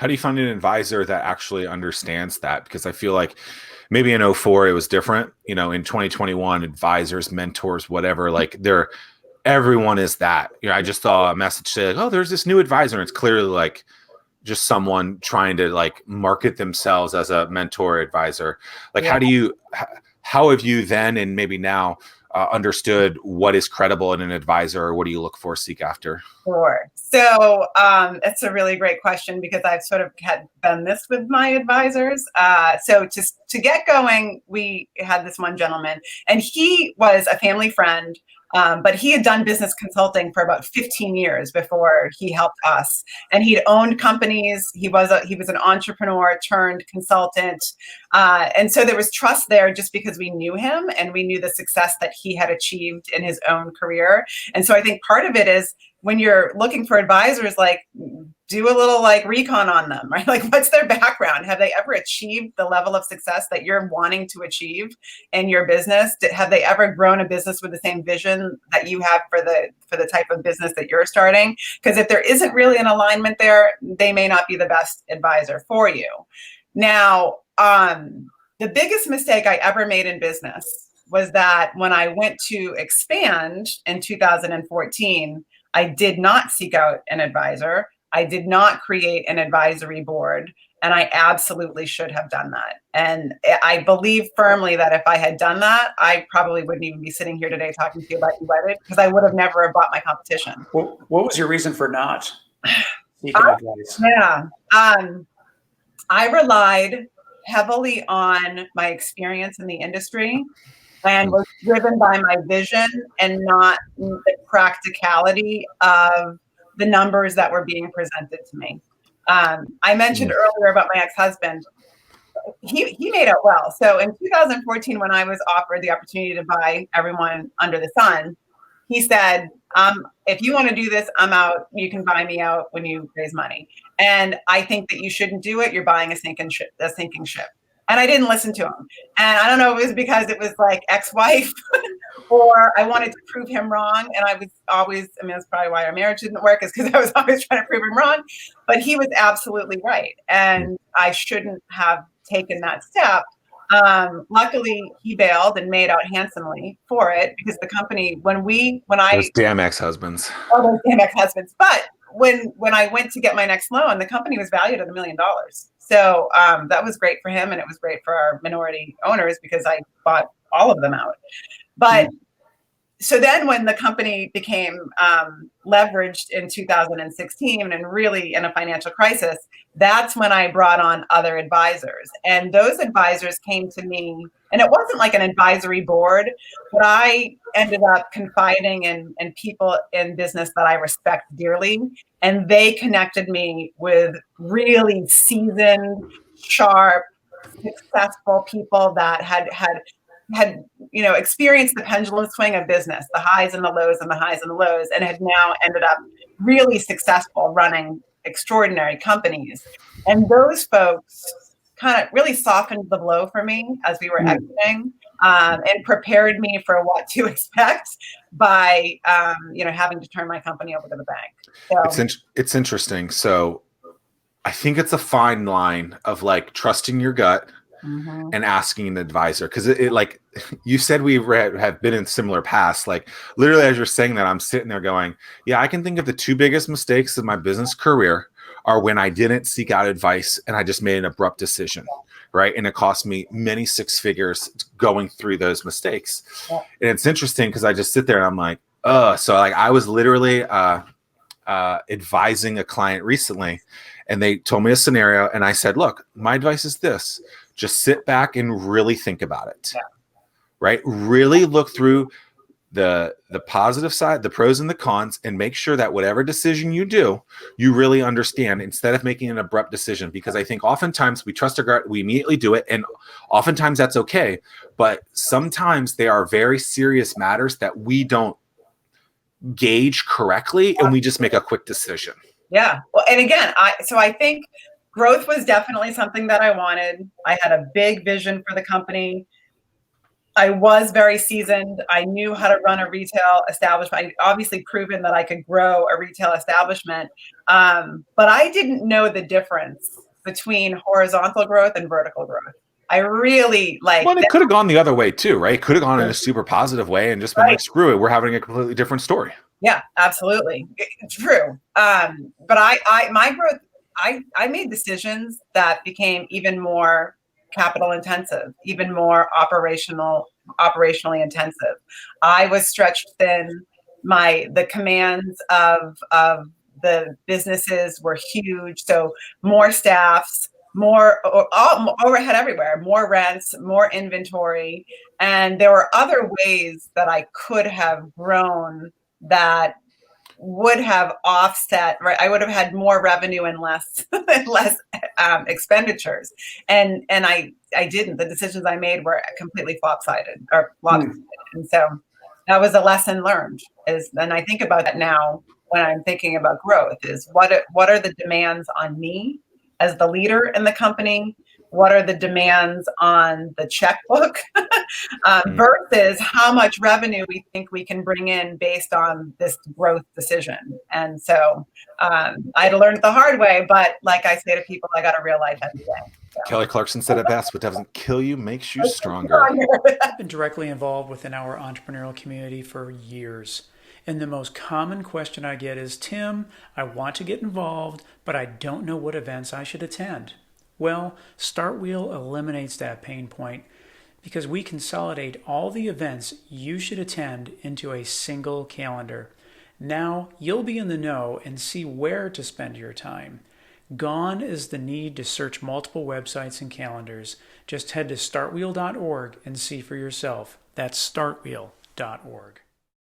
How do you find an advisor that actually understands that? Because I feel like maybe in '04 it was different. You know, in 2021, advisors, mentors, whatever, like everyone is that. You know, I just saw a message saying, "Oh, there's this new advisor." And it's clearly like just someone trying to like market themselves as a mentor advisor. Like, Yeah. how have you then and maybe now understood what is credible in an advisor, or what do you look for, seek after? Sure. So it's a really great question because I've sort of had done this with my advisors. So to get going, we had this one gentleman, and he was a family friend, but he had done business consulting for about 15 years before he helped us. And he'd owned companies. He was an entrepreneur turned consultant, and so there was trust there just because we knew him and we knew the success that he had achieved in his own career. And so I think part of it is, when you're looking for advisors, like, do a little like recon on them, right? Like, what's their background? Have they ever achieved the level of success that you're wanting to achieve in your business? Have they ever grown a business with the same vision that you have for the type of business that you're starting? Because if there isn't really an alignment there, they may not be the best advisor for you. Now, the biggest mistake I ever made in business was that when I went to expand in 2014, I did not seek out an advisor. I did not create an advisory board, and I absolutely should have done that. And I believe firmly that if I had done that, I probably wouldn't even be sitting here today talking to you about EWedded, because I would have never bought my competition. What was your reason for not seeking advice? Yeah. I relied heavily on my experience in the industry and was driven by my vision and not the practicality of the numbers that were being presented to me. I mentioned earlier about my ex-husband. He made out well. So in 2014, when I was offered the opportunity to buy everyone under the sun, he said, if you want to do this, I'm out. You can buy me out when you raise money. And I think that you shouldn't do it. You're buying a sinking ship. And I didn't listen to him. And I don't know if it was because it was like ex-wife or I wanted to prove him wrong. And I was always, that's probably why our marriage didn't work, is because I was always trying to prove him wrong. But he was absolutely right. And I shouldn't have taken that step. Luckily, he bailed and made out handsomely for it, because the company, Those damn ex-husbands. Oh, those damn ex-husbands. But when I went to get my next loan, the company was valued at $1 million. So that was great for him, and it was great for our minority owners because I bought all of them out. But so then when the company became leveraged in 2016 and really in a financial crisis, that's when I brought on other advisors. And those advisors came to me, and it wasn't like an advisory board, but I ended up confiding in people in business that I respect dearly. And they connected me with really seasoned, sharp, successful people that had experienced the pendulum swing of business, the highs and the lows and the highs and the lows, and had now ended up really successful running extraordinary companies. And those folks kind of really softened the blow for me as we were exiting, and prepared me for what to expect by having to turn my company over to the bank. So It's interesting. So I think it's a fine line of like trusting your gut and asking an advisor, because it like you said, we have been in similar paths. Like literally, as you're saying that, I'm sitting there going, yeah, I can think of the two biggest mistakes of my business career are when I didn't seek out advice and I just made an abrupt decision, right? And it cost me many six figures going through those mistakes. Yeah. And it's interesting because I just sit there and I'm like, so like I was literally advising a client recently, and they told me a scenario, and I said, look, my advice is this: just sit back and really think about it. Yeah. Right? Really look through the positive side, the pros and the cons, and make sure that whatever decision you do, you really understand instead of making an abrupt decision. Because I think oftentimes we trust our gut, we immediately do it, and oftentimes that's okay. But sometimes there are very serious matters that we don't gauge correctly, and we just make a quick decision. Yeah. Well, and again, I think growth was definitely something that I wanted. I had a big vision for the company. I was very seasoned. I knew how to run a retail establishment. I obviously proven that I could grow a retail establishment, but I didn't know the difference between horizontal growth and vertical growth. I really Well, it could have gone the other way too, right? It could have gone in a super positive way and just been like, screw it, we're having a completely different story. Yeah, absolutely. True. But my growth, I made decisions that became even more capital intensive, even more operationally intensive. I was stretched thin. The commands of the businesses were huge. So more staffs, more overhead everywhere, more rents, more inventory. And there were other ways that I could have grown that would have offset, right? I would have had more revenue and less expenditures, and I didn't. The decisions I made were completely lopsided. And so that was a lesson learned. And I think about that now when I'm thinking about growth. Is what are the demands on me as the leader in the company? What are the demands on the checkbook versus how much revenue we think we can bring in based on this growth decision? And so I had to learn it the hard way, but like I say to people, I got a real life every day. So. Kelly Clarkson said it best: what doesn't kill you makes you stronger. I've been directly involved within our entrepreneurial community for years. And the most common question I get is, Tim, I want to get involved, but I don't know what events I should attend. Well, Startwheel eliminates that pain point because we consolidate all the events you should attend into a single calendar. Now you'll be in the know and see where to spend your time. Gone is the need to search multiple websites and calendars. Just head to startwheel.org and see for yourself. That's startwheel.org.